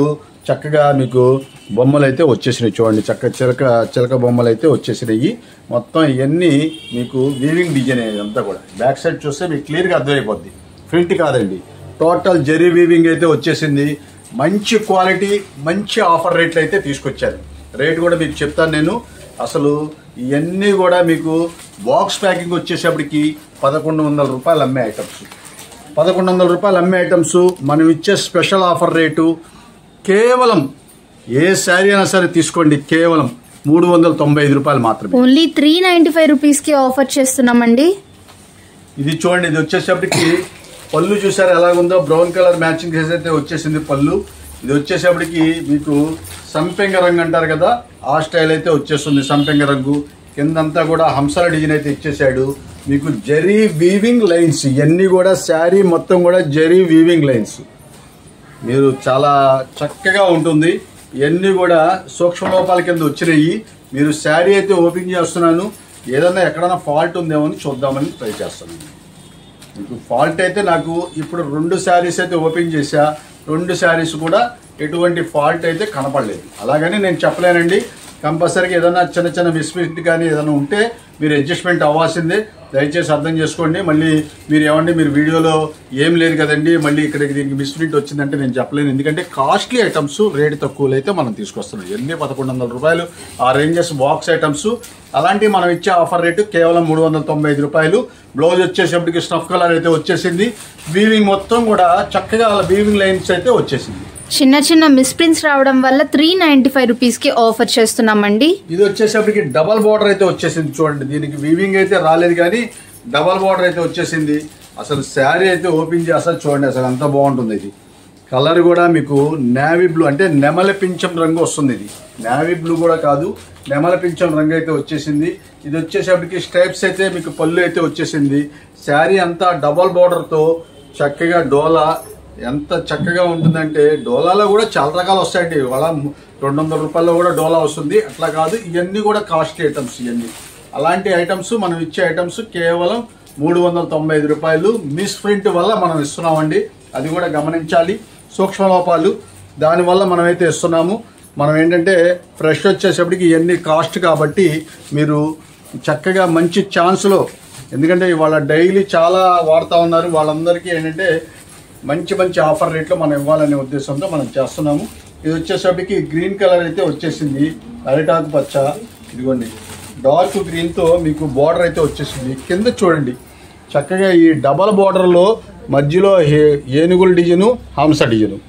చక్కగా మీకు బొమ్మలు అయితే వచ్చేసినాయి. చూడండి చిలక బొమ్మలు అయితే వచ్చేసినాయి. మొత్తం ఇవన్నీ మీకు వీవింగ్ డిజైన్ అంతా కూడా. బ్యాక్ సైడ్ చూస్తే మీకు క్లియర్గా అర్థమైపోద్ది. ప్రింట్ కాదండి, టోటల్ జరీ వీవింగ్ అయితే వచ్చేసింది. మంచి క్వాలిటీ, మంచి ఆఫర్ రేట్లు అయితే తీసుకొచ్చారు. రేట్ కూడా మీకు చెప్తాను నేను. అసలు ఇవన్నీ కూడా మీకు బాక్స్ ప్యాకింగ్ వచ్చేసేపటికి 1100 రూపాయలు అమ్మే ఐటమ్స్. 1100 రూపాయలు అమ్మే ఐటమ్స్ మనం ఇచ్చే స్పెషల్ ఆఫర్ రేటు కేవలం ఏ శారీ అయినా సరే తీసుకోండి, కేవలం 395 రూపాయలు మాత్రమే. ఓన్లీ 395 రూపీస్కి ఆఫర్ చేస్తున్నామండి. ఇది చూడండి, ఇది వచ్చేసేపటికి పళ్ళు చూసారు ఎలాగుందో. బ్రౌన్ కలర్ మ్యాచింగ్ చేసి అయితే వచ్చేసింది పళ్ళు. ఇది వచ్చేసేపటికి మీకు సంపెంగ రంగు అంటారు కదా, ఆ స్టైల్ అయితే వచ్చేస్తుంది. సంపెంగ రంగు కిందంతా కూడా హంసల డిజైన్ అయితే ఇచ్చేసాడు. మీకు జరీ వీవింగ్ లైన్స్, ఇవన్నీ కూడా శారీ మొత్తం కూడా జరీ వీవింగ్ లైన్స్. మీరు చాలా చక్కగా ఉంటుంది. ఇవన్నీ కూడా సూక్ష్మ లోపాల కింద వచ్చినాయి. మీరు శారీ అయితే ఓపెన్ చేస్తున్నాను, ఏదన్నా ఎక్కడన్నా ఫాల్ట్ ఉందేమో అని చూద్దామని ట్రై చేస్తున్నాను. మీకు ఫాల్ట్ అయితే నాకు ఇప్పుడు 2 శారీస్ అయితే ఓపెన్ చేశా. 2 శారీస్ కూడా ఎటువంటి ఫాల్ట్ అయితే కనపడలేదు. అలాగని నేను చెప్పలేనండి. కంపల్సరీగా ఏదైనా చిన్న మిస్ఫిట్ కానీ ఏదైనా ఉంటే మీరు అడ్జస్ట్మెంట్ అవ్వాల్సిందే. దయచేసి అర్థం చేసుకోండి. మళ్ళీ మీరు ఏమండి మీరు వీడియోలో ఏం లేదు కదండి, మళ్ళీ ఇక్కడికి దీనికి మిస్ప్రింట్ వచ్చిందంటే నేను చెప్పలేను. ఎందుకంటే కాస్ట్లీ ఐటమ్స్ రేటు తక్కువలో అయితే మనం తీసుకొస్తున్నాం. ఎన్ని 1100 రూపాయలు ఆ రేంజెస్ బాక్స్ ఐటమ్స్. అలాంటివి మనం ఇచ్చే ఆఫర్ రేటు కేవలం 395 రూపాయలు. బ్లౌజ్ వచ్చేసేపటికి స్నఫ్ కలర్ అయితే వచ్చేసింది. వీవింగ్ మొత్తం కూడా చక్కగా వీవింగ్ లైన్స్ అయితే వచ్చేసింది. చిన్న మిస్ప్రింట్స్ రావడం వల్ల 395 రూపీస్కి ఆఫర్ చేస్తున్నామండి. ఇది వచ్చేసరికి డబల్ బార్డర్ అయితే వచ్చేసింది. చూడండి, దీనికి వీవింగ్ అయితే రాలేదు కానీ డబల్ బార్డర్ అయితే వచ్చేసింది. అసలు శారీ అయితే ఓపెన్ చేస్తా చూడండి, అసలు అంత బాగుంటుంది. ఇది కలర్ కూడా మీకు నేవీ బ్లూ అంటే నెమల పింఛం రంగు వస్తుంది. ఇది నేవీ బ్లూ కూడా కాదు, నెమల పింఛం రంగు అయితే వచ్చేసింది. ఇది వచ్చేసరికి స్ట్రైప్స్ అయితే మీకు పళ్ళు అయితే వచ్చేసింది. శారీ అంతా డబల్ బార్డర్తో చక్కగా డోలా ఎంత చక్కగా ఉంటుందంటే, డోలాలో కూడా చాలా రకాలు వస్తాయండి. వాళ్ళ 200 రూపాయల్లో కూడా డోలా వస్తుంది. అట్లా కాదు, ఇవన్నీ కూడా కాస్ట్లీ ఐటమ్స్. ఇవన్నీ అలాంటి ఐటమ్స్ మనం ఇచ్చే ఐటమ్స్ కేవలం 395 రూపాయలు. మిస్ ప్రింట్ వల్ల మనం ఇస్తున్నామండి, అది కూడా గమనించాలి. సూక్ష్మ లోపాలు దానివల్ల మనమైతే ఇస్తున్నాము. మనం ఏంటంటే ఫ్రెష్ వచ్చేసేపటికి ఇవన్నీ కాస్ట్ కాబట్టి మీరు చక్కగా మంచి ఛాన్స్లో, ఎందుకంటే వాళ్ళ డైలీ చాలా వాడుతూ ఉన్నారు, వాళ్ళందరికీ ఏంటంటే మంచి ఆఫర్ రేట్లో మనం ఇవ్వాలనే ఉద్దేశంతో మనం చేస్తున్నాము. ఇది వచ్చేసరికి గ్రీన్ కలర్ అయితే వచ్చేసింది, అరిటాకు పచ్చ. ఇదిగోండి డార్క్ గ్రీన్తో మీకు బార్డర్ అయితే వచ్చేసింది. కింద చూడండి చక్కగా ఈ డబల్ బార్డర్లో మధ్యలో ఏనుగుల డిజైను, హంస డిజైను.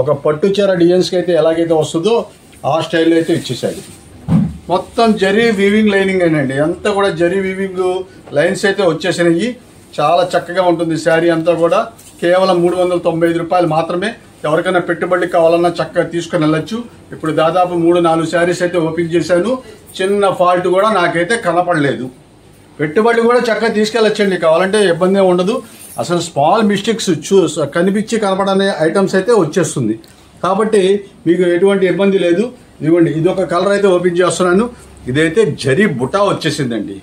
ఒక పట్టు చీర డిజైన్స్కి అయితే ఎలాగైతే వస్తుందో ఆ స్టైల్లో అయితే ఇచ్చేసాడు. మొత్తం జరీ వీవింగ్ లైనింగ్ అయినండి, అంతా కూడా జరీ వీవింగ్ లైన్స్ అయితే వచ్చేసినాయి. చాలా చక్కగా ఉంటుంది శారీ అంతా కూడా. కేవలం 395 రూపాయలు మాత్రమే. ఎవరికైనా పెట్టుబడి కావాలన్నా చక్కగా తీసుకుని వెళ్ళచ్చు. ఇప్పుడు దాదాపు 3-4 శారీస్ అయితే ఓపెన్ చేశాను. చిన్న ఫాల్ట్ కూడా నాకైతే కనపడలేదు. పెట్టుబడి కూడా చక్కగా తీసుకెళ్ళచ్చండి, కావాలంటే ఇబ్బంది ఉండదు. అసలు స్మాల్ మిస్టేక్స్ కనిపించి కనపడనే ఐటమ్స్ అయితే వచ్చేస్తుంది. కాబట్టి మీకు ఎటువంటి ఇబ్బంది లేదు. ఇదిగోండి ఇదొక కలర్ అయితే ఓపెన్ చేస్తున్నాను. ఇదైతే జరీ బుటా వచ్చేసిందండి.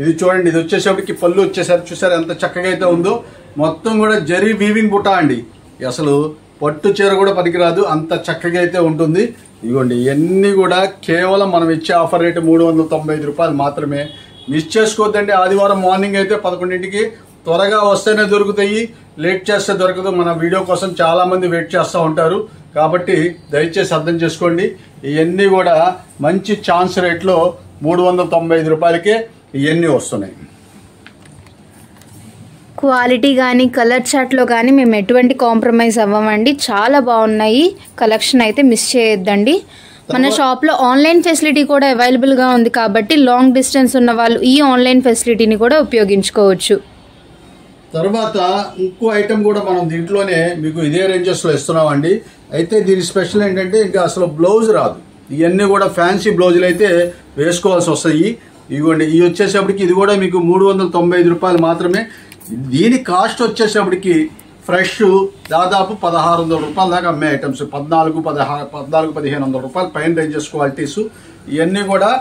ఇది చూడండి, ఇది వచ్చేసరికి పళ్ళు వచ్చేసరి చూసారు ఎంత చక్కగా అయితే ఉందో. మొత్తం కూడా జరీ వీవింగ్ బుటా అండి. అసలు పట్టు చీర కూడా పనికిరాదు, అంత చక్కగా అయితే ఉంటుంది. ఇదిగోండి ఇవన్నీ కూడా కేవలం మనం ఇచ్చే ఆఫర్ రేటు 395 రూపాయలు మాత్రమే. మిస్ చేసుకోవద్దండి. ఆదివారం మార్నింగ్ అయితే 11ంటికి. త్వరగా వస్తేనే దొరుకుతాయి, లేట్ చేస్తే దొరకదు. మన వీడియో కోసం చాలా మంది వెయిట్ చేస్తూ ఉంటారు. కాబట్టి దయచేసి అర్థం చేసుకోండి. ఇవన్నీ కూడా మంచి ఛాన్స్ రేట్లో 395 రూపాయలకే ఇవన్నీ వస్తున్నాయి. క్వాలిటీ కానీ కలర్ చార్ట్లో కానీ మేము ఎటువంటి కాంప్రమైజ్ అవ్వమండి. చాలా బాగున్నాయి. కలెక్షన్ అయితే మిస్ చేయొద్దండి. మన షాప్లో ఆన్లైన్ ఫెసిలిటీ కూడా అవైలబుల్గా ఉంది కాబట్టి లాంగ్ డిస్టెన్స్ ఉన్న వాళ్ళు ఈ ఆన్లైన్ ఫెసిలిటీని కూడా ఉపయోగించుకోవచ్చు. తర్వాత ఇంకో ఐటమ్ కూడా మనం దీంట్లోనే మీకు ఇదే రేంజెస్లో ఇస్తున్నామండి. అయితే దీని స్పెషల్ ఏంటంటే ఇంకా అసలు బ్లౌజ్ రాదు. ఇవన్నీ కూడా ఫ్యాన్సీ బ్లౌజులు అయితే వేసుకోవాల్సి వస్తాయి. ఇదిగోండి ఇవి వచ్చేసేపటికి ఇది కూడా మీకు 395 రూపాయలు మాత్రమే. దీని కాస్ట్ వచ్చేసేపటికి ఫ్రెష్ దాదాపు 1600 రూపాయల దాకా అమ్మే ఐటమ్స్, 14-1500 రూపాయలు పైన రేంజెస్ క్వాలిటీస్. ఇవన్నీ కూడా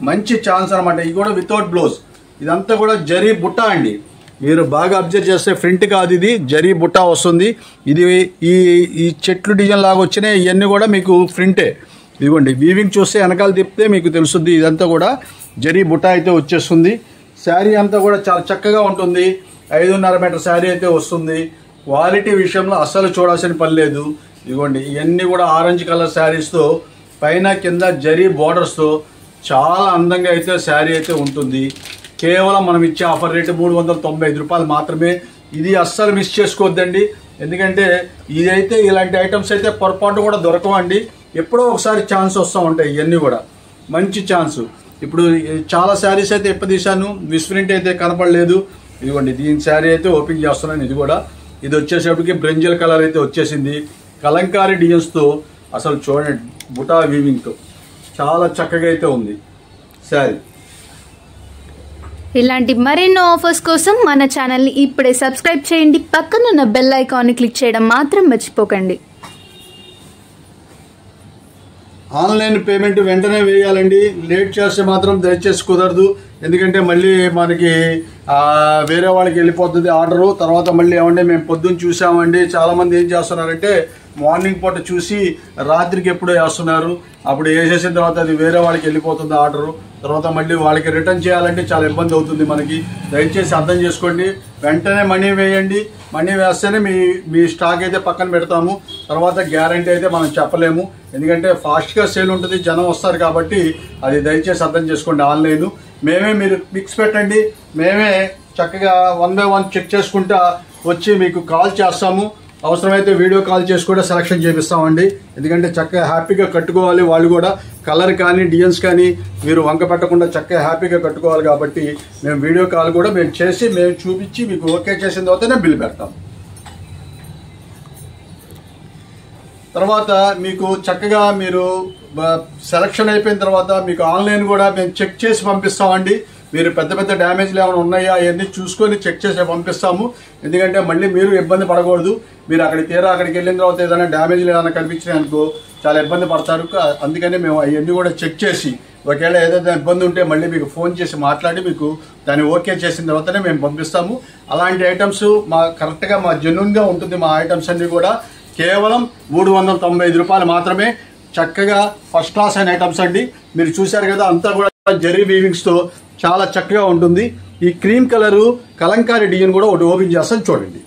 మంచి ఛాన్స్ అనమాట. ఇవి కూడా వితౌట్ బ్లౌజ్, ఇదంతా కూడా జరీ బుట్ట అండి. మీరు బాగా అబ్జర్వ్ చేస్తే ఫ్రంట్ కాదు, ఇది జరీ బుట్ట వస్తుంది. ఇది ఈ చెట్లు డిజైన్ లాగా వచ్చినాయి, ఇవన్నీ కూడా మీకు ఫ్రంటే. ఇదిగోండి వీవింగ్ చూస్తే వెనకాల తిప్పితే మీకు తెలుస్తుంది. ఇదంతా కూడా జరీ బుట్ట అయితే వచ్చేస్తుంది. శారీ అంతా కూడా చాలా చక్కగా ఉంటుంది. 5.5 మీటర్ శారీ అయితే వస్తుంది. క్వాలిటీ విషయంలో అస్సలు చూడాల్సిన పని లేదు. ఇదిగోండి ఇవన్నీ కూడా ఆరెంజ్ కలర్ శారీస్తో పైన కింద జరీ బోర్డర్స్తో చాలా అందంగా అయితే శారీ అయితే ఉంటుంది. కేవలం మనం ఇచ్చే ఆఫర్ రేటు 395 రూపాయలు మాత్రమే. ఇది అస్సలు మిస్ చేసుకోవద్దండి, ఎందుకంటే ఇదైతే ఇలాంటి ఐటమ్స్ అయితే పొరపాటు కూడా దొరకవండి. ఎప్పుడో ఒకసారి ఛాన్స్ వస్తూ ఉంటాయి. ఇవన్నీ కూడా మంచి ఛాన్స్. ఇప్పుడు చాలా శారీస్ అయితే తీశాను, మిస్ప్రింట్ అయితే కనపడలేదు. ఇదిగోండి దీని శారీ అయితే ఓపెన్ చేస్తున్నాను. ఇది వచ్చేసేపటికి బ్రింజల్ కలర్ అయితే వచ్చేసింది. కలంకారీ డిజైన్స్తో అసలు చూడండి, బుటా వీవింగ్తో చాలా చక్కగా అయితే ఉంది శారీ. ఇలాంటి మరెన్నో ఆఫర్స్ కోసం మన ఛానల్ని ఇప్పుడే సబ్స్క్రైబ్ చేయండి. పక్కనున్న బెల్ ఐకాన్ని క్లిక్ చేయడం మాత్రం మర్చిపోకండి. ఆన్లైన్ పేమెంట్ వెంటనే వేయాలండి. లేట్ చేస్తే మాత్రం దయచేసి కుదరదు, ఎందుకంటే మళ్ళీ మనకి వేరే వాళ్ళకి వెళ్ళిపోతుంది ఆర్డరు. తర్వాత మళ్ళీ ఏమంటే మేము పొద్దున్న చూసామండి, చాలామంది ఏం చేస్తున్నారంటే మార్నింగ్ పూట చూసి రాత్రికి ఎప్పుడో వేస్తున్నారు. అప్పుడు వేసేసిన తర్వాత అది వేరే వాళ్ళకి వెళ్ళిపోతుంది ఆర్డరు. తర్వాత మళ్ళీ వాళ్ళకి రిటర్న్ చేయాలంటే చాలా ఇబ్బంది అవుతుంది మనకి. దయచేసి అర్థం చేసుకోండి, వెంటనే మనీ వేయండి. మనీ వేస్తేనే మీ స్టాక్ అయితే పక్కన పెడతాము. తర్వాత గ్యారంటీ అయితే మనం చెప్పలేము, ఎందుకంటే ఫాస్ట్గా సేల్ ఉంటుంది, జనం వస్తారు కాబట్టి. అది దయచేసి అర్థం చేసుకోండి. ఆన్లైన్ మీరు పిక్స్ పెట్టండి, మేమే చక్కగా 1 by 1 చెక్ చేసుకుంటా వచ్చి మీకు కాల్ చేస్తాము. అవసరమైతే వీడియో కాల్ చేసి కూడా సెలెక్షన్ చేపిస్తామండి, ఎందుకంటే చక్కగా హ్యాపీగా కట్టుకోవాలి. వాళ్ళు కూడా కలర్ కానీ డిజైన్స్ కానీ మీరు వంక పెట్టకుండా చక్కగా హ్యాపీగా కట్టుకోవాలి. కాబట్టి మేము వీడియో కాల్ కూడా మేము చేసి మేము చూపించి మీకు ఓకే చేసిన తర్వాతనే బిల్ పెడతాం. తర్వాత మీకు చక్కగా మీరు సెలక్షన్ అయిపోయిన తర్వాత మీకు ఆన్లైన్ కూడా మేము చెక్ చేసి పంపిస్తామండి. మీరు పెద్ద పెద్ద డ్యామేజ్లు ఏమైనా ఉన్నాయా అవన్నీ చూసుకొని చెక్ చేసి పంపిస్తాము, ఎందుకంటే మళ్ళీ మీరు ఇబ్బంది పడకూడదు. మీరు అక్కడికి వెళ్ళిన తర్వాత ఏదైనా డ్యామేజ్లు ఏమైనా కనిపించినాయి అనుకో చాలా ఇబ్బంది పడతారు. అందుకని మేము అవన్నీ కూడా చెక్ చేసి ఒకవేళ ఏదైనా ఇబ్బంది ఉంటే మళ్ళీ మీకు ఫోన్ చేసి మాట్లాడి మీకు దాన్ని ఓకే చేసిన తర్వాతనే మేము పంపిస్తాము. అలాంటి ఐటమ్స్ కరెక్ట్గా జెన్యూన్గా ఉంటుంది. మా ఐటమ్స్ అన్నీ కూడా కేవలం 395 రూపాయలు మాత్రమే. చక్కగా ఫస్ట్ క్లాస్ అయిన ఐటమ్స్ అండి. మీరు చూశారు కదా, అంతా కూడా జరీ వీవింగ్స్తో చాలా చక్కగా ఉంటుంది. ఈ క్రీమ్ కలరు కలంకారీ డిజైన్ కూడా ఒకటి ఓపెన్ చేస్తాను చూడండి.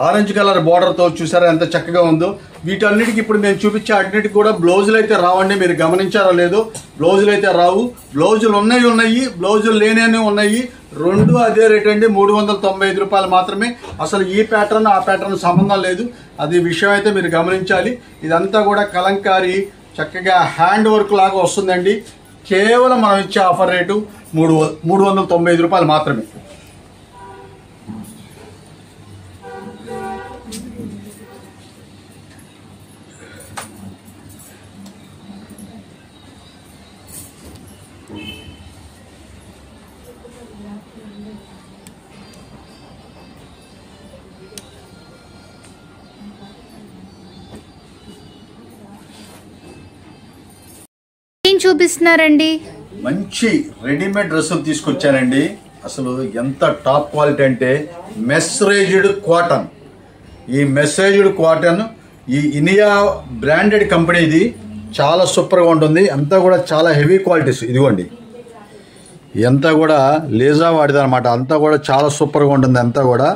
ఆరెంజ్ కలర్ బార్డర్తో చూసారా ఎంత చక్కగా ఉందో. వీటన్నిటికి ఇప్పుడు మేము చూపించే అన్నిటికి కూడా బ్లౌజులు అయితే రావండి. మీరు గమనించారో లేదో, బ్లౌజులు అయితే రావు. బ్లౌజులు ఉన్నాయి, బ్లౌజులు లేని ఉన్నాయి. రెండు అదే రేట్ అండి, 395 రూపాయలు మాత్రమే. అసలు ఈ ప్యాటర్న్ ఆ ప్యాటర్న్ సంబంధం లేదు, అది విషయం అయితే మీరు గమనించాలి. ఇదంతా కూడా కలంకారీ చక్కగా హ్యాండ్ వర్క్ లాగా వస్తుందండి. కేవలం మనం ఇచ్చే ఆఫర్ రేటు 395 రూపాయలు మాత్రమే. ఏం చూపిస్తున్నారండి? మంచి రెడీమేడ్ డ్రెస్సులు తీసుకొచ్చానండి. అసలు ఎంత టాప్ క్వాలిటీ అంటే మెస్రేజ్డ్ కాటన్. ఈ మెస్రేజ్డ్ కాటన్ ఈ ఇండియా బ్రాండెడ్ కంపెనీ, ఇది చాలా సూపర్గా ఉంటుంది. అంతా కూడా చాలా హెవీ క్వాలిటీస్. ఇదిగోండి ఇదంతా కూడా లేజా వాడిది అనమాట. అంతా కూడా చాలా సూపర్గా ఉంటుంది. అంతా కూడా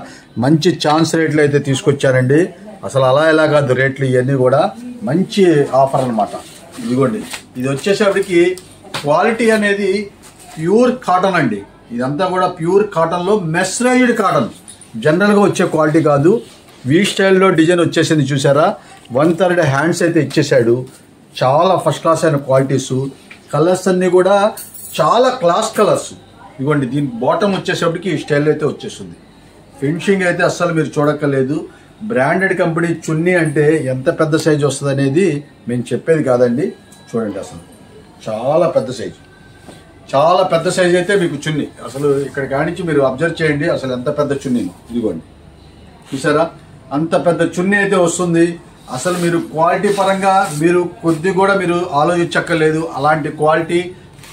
మంచి ఛాన్స్ రేట్లు అయితే తీసుకొచ్చారండి. అసలు అలా ఎలా కాదు రేట్లు, ఇవన్నీ కూడా మంచి ఆఫర్ అనమాట. ఇదిగోండి ఇది వచ్చేసరికి క్వాలిటీ అనేది ప్యూర్ కాటన్ అండి. ఇదంతా కూడా ప్యూర్ కాటన్లో మెస్రైజ్డ్ కాటన్, జనరల్గా వచ్చే క్వాలిటీ కాదు. వీ స్టైల్లో డిజైన్ వచ్చేసింది చూసారా. 1/3 హ్యాండ్స్ అయితే ఇచ్చేసాడు. చాలా ఫస్ట్ క్లాస్ అయిన క్వాలిటీస్. కలర్స్ అన్నీ కూడా చాలా క్లాస్ కలర్స్. ఇదిగోండి దీని బాటమ్ వచ్చేసరికి ఈ స్టైల్ అయితే వచ్చేస్తుంది. ఫినిషింగ్ అయితే అస్సలు మీరు చూడక్కర్లేదు. బ్రాండెడ్ కంపెనీ చున్నీ అంటే ఎంత పెద్ద సైజు వస్తుంది అనేది మేము చెప్పేది కాదండి. చూడండి అసలు చాలా పెద్ద సైజు, చాలా పెద్ద సైజు అయితే మీకు చున్నీ. అసలు ఇక్కడ కానించి మీరు అబ్జర్వ్ చేయండి అసలు ఎంత పెద్ద చున్నీ. ఇదిగోండి చూసారా, అంత పెద్ద చున్నీ అయితే వస్తుంది. అసలు మీరు క్వాలిటీ పరంగా మీరు కొద్ది కూడా మీరు ఆలోచించక్కర్లేదు. అలాంటి క్వాలిటీ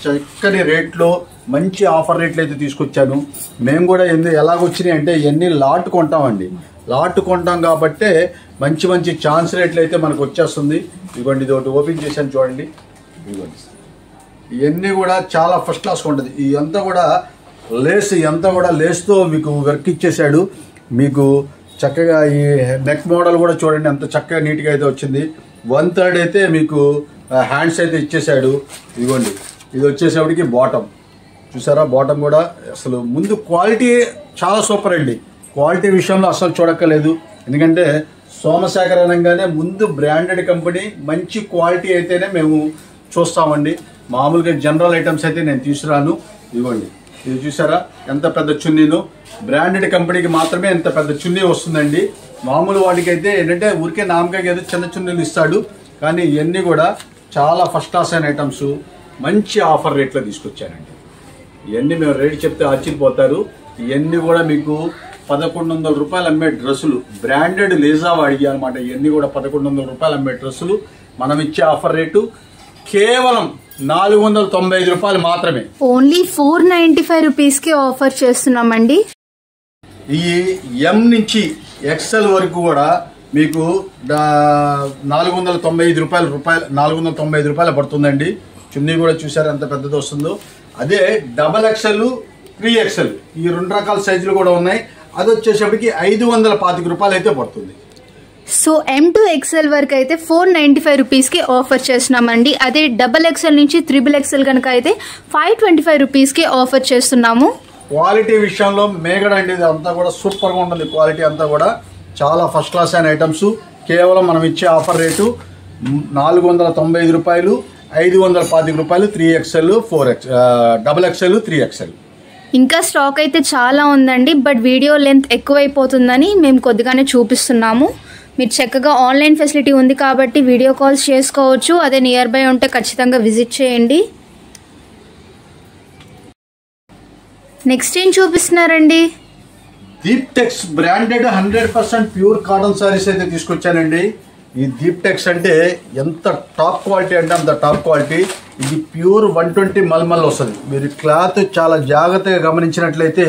చక్కని రేట్లో మంచి ఆఫర్ రేట్లు అయితే తీసుకొచ్చాను. మేము కూడా ఎలాగొచ్చినాయి అంటే ఇవన్నీ లాట్ కొంటామండి. లాట్ కొంటాం కాబట్టే మంచి మంచి ఛాన్స్ రేట్లు అయితే మనకు వచ్చేస్తుంది. ఇదిగోండి ఇది ఒకటి ఓపెన్ చేశాను చూడండి. ఇదిగోండి ఇవన్నీ కూడా చాలా ఫస్ట్ క్లాస్ ఉంటుంది. ఇదంతా కూడా లేస్, ఇదంతా కూడా లేస్తో మీకు వర్క్ ఇచ్చేసాడు. మీకు చక్కగా ఈ నెక్ మోడల్ కూడా చూడండి ఎంత చక్కగా నీట్గా అయితే వచ్చింది. 1/3 అయితే మీకు హ్యాండ్స్ అయితే ఇచ్చేసాడు. ఇదిగోండి ఇది వచ్చేసేపటికి బాటమ్ చూసారా, బాటమ్ కూడా అసలు ముందు క్వాలిటీ చాలా సూపర్ అండి. క్వాలిటీ విషయంలో అసలు చూడక్కర్లేదు. ఎందుకంటే సోమశేఖర్ అనగానే ముందు బ్రాండెడ్ కంపెనీ మంచి క్వాలిటీ అయితేనే మేము చూస్తామండి. మామూలుగా జనరల్ ఐటమ్స్ అయితే నేను తీసుకురాను. ఇదిగోండి ఇది చూసారా ఎంత పెద్ద చున్నీను. బ్రాండెడ్ కంపెనీకి మాత్రమే ఎంత పెద్ద చున్నీ వస్తుందండి. మామూలు వాటికి అయితే ఏంటంటే ఊరికే నామగా ఏదో చిన్న చున్నీలు ఇస్తాడు. కానీ ఇవన్నీ కూడా చాలా ఫస్ట్ క్లాస్ అయిన ఐటమ్స్ మంచి ఆఫర్ రేట్లో తీసుకొచ్చానండి. ఇవన్నీ మేము రేట్ చెప్తే ఆశ్చర్యపోతారు. ఇవన్నీ కూడా మీకు 1100 రూపాయలు అమ్మే డ్రెస్సులు, బ్రాండెడ్ లేజా వాడికి అనమాట. ఇవన్నీ కూడా 1100 రూపాయలు అమ్మే డ్రెస్సులు. మనం ఇచ్చే ఆఫర్ రేటు కేవలం 495 రూపాయలు మాత్రమే. ఓన్లీ 495 రూపీస్ కి ఆఫర్ చేస్తున్నామండి. ఈ ఎం నుంచి ఎక్సెల్ వరకు కూడా మీకు 495 రూపాయలు పడుతుందండి. చున్నీ కూడా చూసారు ఎంత పెద్దది వస్తుందో. అదే డబల్ ఎక్సెల్, 3XL ఈ 2 రకాల సైజులు కూడా ఉన్నాయి. అది వచ్చేసరికి 525 రూపాయలు అయితే పడుతుంది. సో M2XL వరకు అయితే 495 రూపీస్ కి ఆఫర్ చేస్తున్నామండి. అదే డబల్ ఎక్స్ఎల్ నుంచి XXL కనుక అయితే 525 రూపీస్ కి ఆఫర్ చేస్తున్నాము. క్వాలిటీ విషయంలో మేగడ అండి, అంతా కూడా సూపర్ గా ఉంటుంది. క్వాలిటీ అంతా కూడా చాలా ఫస్ట్ క్లాస్ అయిన ఐటమ్స్. కేవలం మనం ఇచ్చే ఆఫర్ రేటు 495 రూపాయలు, 525 రూపాయలు 3XL, డబల్ ఎక్స్ఎల్, 3XL. ఇంకా స్టాక్ అయితే చాలా ఉందండి. బట్ వీడియో లెంత్ ఎక్కువైపోతుందని మేము కొద్దిగానే చూపిస్తున్నాము. మీరు చక్కగా ఆన్లైన్ ఫెసిలిటీ ఉంది కాబట్టి వీడియో కాల్స్ చేసుకోవచ్చు. అదే నియర్ బై ఉంటే ఖచ్చితంగా విజిట్ చేయండి. నెక్స్ట్ ఏం చూపిస్తున్నారండి? దీప్టెక్స్ బ్రాండెడ్ 100% ప్యూర్ కాటన్ సారీస్ అయితే తీసుకొచ్చానండి. ఈ దీప్టెక్స్ అంటే ఎంత టాప్ క్వాలిటీ అంటే అంత టాప్ క్వాలిటీ. ఇది ప్యూర్ 120 మల్మల్ వస్తుంది. మీరు క్లాత్ చాలా జాగ్రత్తగా గమనించినట్లయితే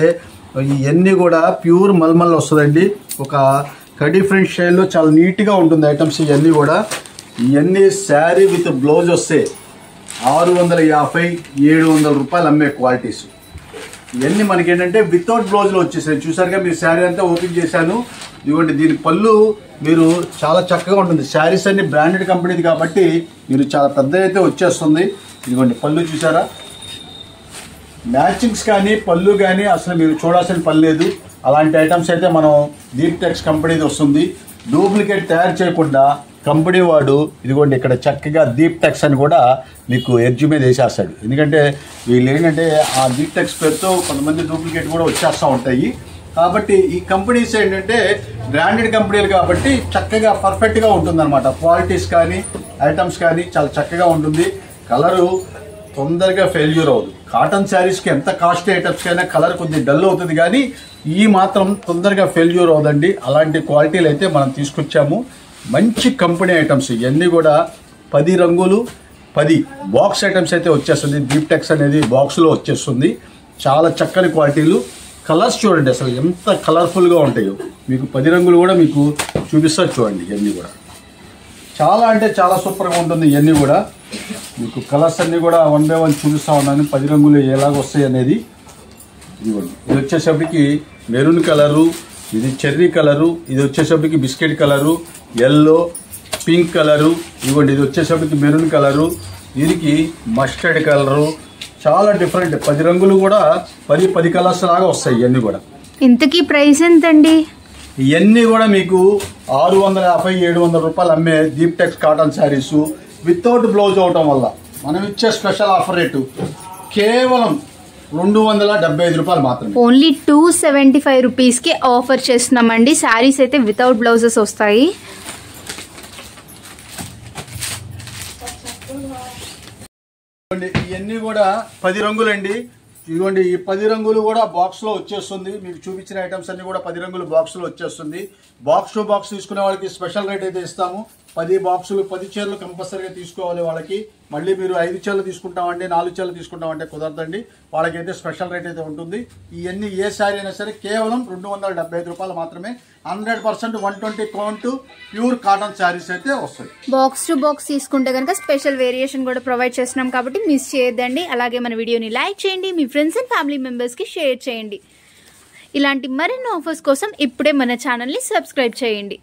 ఇవన్నీ కూడా ప్యూర్ మల్మల్ వస్తుందండి. ఒక కడీ ఫ్రెంచ్ స్టైల్లో చాలా నీట్గా ఉంటుంది ఐటమ్స్. ఇవన్నీ కూడా ఇవన్నీ శారీ విత్ బ్లౌజ్ వస్తే 650-700 రూపాయలు అమ్మే క్వాలిటీస్. ఇవన్నీ మనకి ఏంటంటే వితౌట్ బ్లౌజ్లో వచ్చేసాయి. చూసారుగా మీరు శారీ అంతా ఓపెన్ చేశాను. ఇదిగోండి దీని పళ్ళు మీరు చాలా చక్కగా ఉంటుంది. శారీస్ అన్ని బ్రాండెడ్ కంపెనీది కాబట్టి మీరు చాలా పెద్ద అయితే వచ్చేస్తుంది. ఇదిగోండి పళ్ళు చూసారా, మ్యాచింగ్స్ కానీ పళ్ళు కానీ అసలు మీరు చూడాల్సిన పని లేదు. అలాంటి ఐటమ్స్ అయితే మనం దీప్టెక్స్ కంపెనీది వస్తుంది. డూప్లికేట్ తయారు చేయకుండా కంపెనీ వాడు ఇదిగోండి ఇక్కడ చక్కగా దీప్టెక్స్ అని కూడా మీకు ఎడ్జ్ మీద వేసేస్తాడు. ఎందుకంటే వీళ్ళు ఏంటంటే ఆ దీప్టెక్స్ పేరుతో కొంతమంది డూప్లికేట్ కూడా వచ్చేస్తూ ఉంటాయి. కాబట్టి ఈ కంపెనీస్ ఏంటంటే బ్రాండెడ్ కంపెనీలు కాబట్టి చక్కగా పర్ఫెక్ట్గా ఉంటుందన్నమాట. క్వాలిటీస్ కానీ ఐటమ్స్ కానీ చాలా చక్కగా ఉంటుంది. కలరు తొందరగా ఫెయిల్యూర్ అవ్వదు. కాటన్ శారీస్కి ఎంత కాస్ట్లీ ఐటమ్స్కి అయినా కలర్ కొద్దిగా డల్ అవుతుంది, కానీ ఈ మాత్రం తొందరగా ఫెయిల్యూర్ అవ్వదండి. అలాంటి క్వాలిటీలు అయితే మనం తీసుకొచ్చాము. మంచి కంపెనీ ఐటమ్స్ ఇవన్నీ కూడా 10 రంగులు 10 బాక్స్ ఐటమ్స్ అయితే వచ్చేస్తుంది. దీప్టెక్స్ అనేది బాక్స్లో వచ్చేస్తుంది. చాలా చక్కని క్వాలిటీలు. కలర్స్ చూడండి అసలు ఎంత కలర్ఫుల్గా ఉంటాయో. మీకు 10 రంగులు కూడా మీకు చూపిస్తారు చూడండి. ఇవన్నీ కూడా చాలా అంటే చాలా సూపర్గా ఉంటుంది. ఇవన్నీ కూడా మీకు కలర్స్ అన్నీ కూడా 1 by 1 చూపిస్తూ ఉన్నాను. 10 రంగులు ఎలాగ వస్తాయి అనేది. ఇదిగోండి ఇది వచ్చేసరికి మెరూన్ కలరు, ఇది చెర్రీ కలరు, ఇది వచ్చేసరికి biscuit colour, yellow, pink colour. ఇదిగోండి ఇది వచ్చేసరికి మెరూన్ కలరు, దీనికి మస్టర్డ్ కలరు. చాలా డిఫరెంట్ 10 రంగులు కూడా 10 కలర్స్ లాగా వస్తాయి. ఇవన్నీ కూడా ఇంతకీ ప్రైస్ ఎంతండి? ఇవన్నీ కూడా మీకు 650-700 రూపాయలు అమ్మే దీప్టెక్స్ కాటన్ శారీస్ వితౌట్ బ్లౌజ్ అవటం వల్ల మనం ఇచ్చే స్పెషల్ ఆఫర్ రేటు కేవలం 275 రూపాయలు మాత్రమే. ఓన్లీ 275 రూపీస్ కి ఆఫర్ చేస్తున్నామండి. శారీస్ అయితే వితౌట్ బ్లౌజెస్ వస్తాయి. ఇవన్నీ కూడా 10 రంగులండి. ఇదిగోండి ఈ 10 రంగులు కూడా బాక్స్ లో వచ్చేస్తుంది. మీకు చూపించిన ఐటమ్స్ అన్ని కూడా 10 రంగులు బాక్స్ లో వచ్చేస్తుంది. బాక్స్ టు బాక్స్ తీసుకునే వాళ్ళకి స్పెషల్ రేట్ అయితే ఇస్తాము. 10 బాక్సులు 10 చీరలు కంపల్సరీగా తీసుకోవాలి వాళ్ళకి. మళ్ళీ మీరు 5 చీరలు తీసుకుంటామంటే 4 చీరలు తీసుకుంటామంటే కుదరదండి. వాళ్ళకైతే స్పెషల్ రేట్ అయితే ఉంటుంది. ఇవన్నీ ఏ శారీ అయినా సరే కేవలం 275 రూపాయలు మాత్రమే. 100% 120 కౌంట్ ప్యూర్ కాటన్ శారీస్ అయితే వస్తాయి. బాక్స్ టు బాక్స్ తీసుకుంటే కనుక స్పెషల్ వేరియేషన్ కూడా ప్రొవైడ్ చేస్తున్నాం కాబట్టి మిస్ చేయొద్దండి. అలాగే మన వీడియోని లైక్ చేయండి, మీ ఫ్రెండ్స్ అండ్ ఫ్యామిలీ మెంబర్స్ కి షేర్ చేయండి. ఇలాంటి మరిన్ని ఆఫర్స్ కోసం ఇప్పుడే మన ఛానల్ని సబ్స్క్రైబ్ చేయండి.